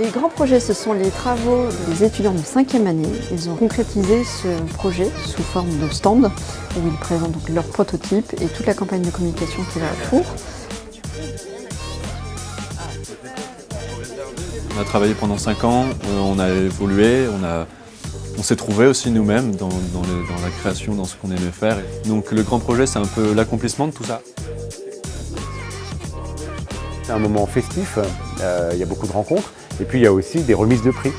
Les grands projets, ce sont les travaux des étudiants de 5e année. Ils ont concrétisé ce projet sous forme de stand où ils présentent donc leur prototype et toute la campagne de communication qui va pour. On a travaillé pendant 5 ans, on a évolué, on s'est trouvé aussi nous-mêmes dans la création, dans ce qu'on aimait faire. Donc le grand projet, c'est un peu l'accomplissement de tout ça. C'est un moment festif, il y a beaucoup de rencontres et puis il y a aussi des remises de prix.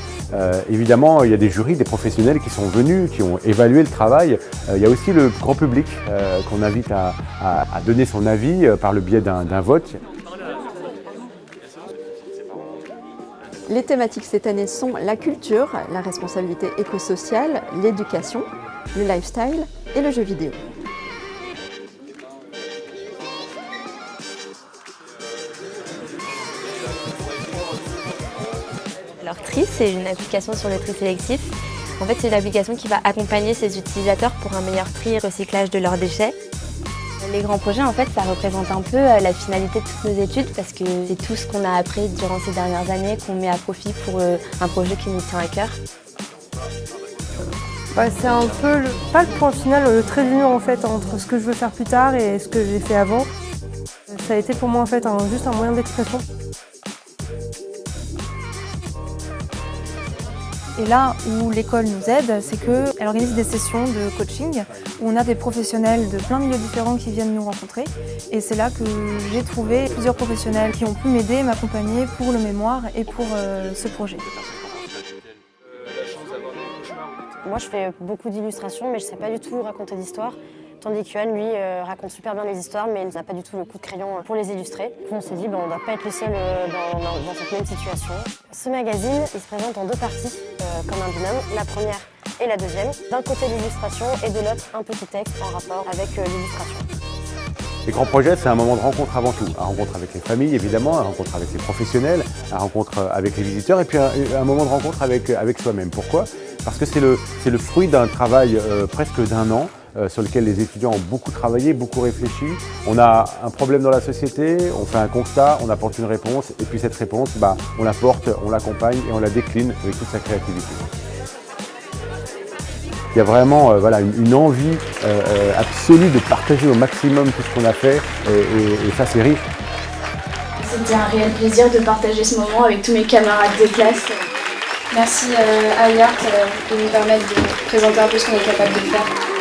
Évidemment, il y a des jurys, des professionnels qui sont venus, qui ont évalué le travail. Il y a aussi le grand public qu'on invite à donner son avis par le biais d'un vote. Les thématiques cette année sont la culture, la responsabilité éco-sociale, l'éducation, le lifestyle et le jeu vidéo. Alors Tri, c'est une application sur le tri sélectif. En fait, c'est une application qui va accompagner ses utilisateurs pour un meilleur tri et recyclage de leurs déchets. Les grands projets, en fait, ça représente un peu la finalité de toutes nos études parce que c'est tout ce qu'on a appris durant ces dernières années qu'on met à profit pour un projet qui nous tient à cœur. C'est un peu, pas le point final, le trait d'union en fait, entre ce que je veux faire plus tard et ce que j'ai fait avant. Ça a été pour moi en fait juste un moyen d'expression. Et là où l'école nous aide, c'est qu'elle organise des sessions de coaching où on a des professionnels de plein de milieux différents qui viennent nous rencontrer. Et c'est là que j'ai trouvé plusieurs professionnels qui ont pu m'aider, m'accompagner pour le mémoire et pour ce projet. Moi, je fais beaucoup d'illustrations, mais je ne sais pas du tout raconter d'histoires. Tandis que Yoann, lui, raconte super bien les histoires, mais il n'a pas du tout le coup de crayon pour les illustrer. On s'est dit, on ne doit pas être les seuls dans cette même situation. Ce magazine, il se présente en 2 parties, comme un binôme, la première et la deuxième. D'un côté l'illustration et de l'autre un petit texte en rapport avec l'illustration. Les grands projets, c'est un moment de rencontre avant tout. Un rencontre avec les familles, évidemment, un rencontre avec les professionnels, un rencontre avec les visiteurs et puis un moment de rencontre avec soi-même. Pourquoi? Parce que c'est le fruit d'un travail presque d'1 an sur lequel les étudiants ont beaucoup travaillé, beaucoup réfléchi. On a un problème dans la société, on fait un constat, on apporte une réponse et puis cette réponse, on la porte, on l'accompagne et on la décline avec toute sa créativité. Il y a vraiment une envie absolue de partager au maximum tout ce qu'on a fait et ça c'est riche. C'était un réel plaisir de partager ce moment avec tous mes camarades de classe. Merci à Yart de nous permettre de présenter un peu ce qu'on est capable de faire.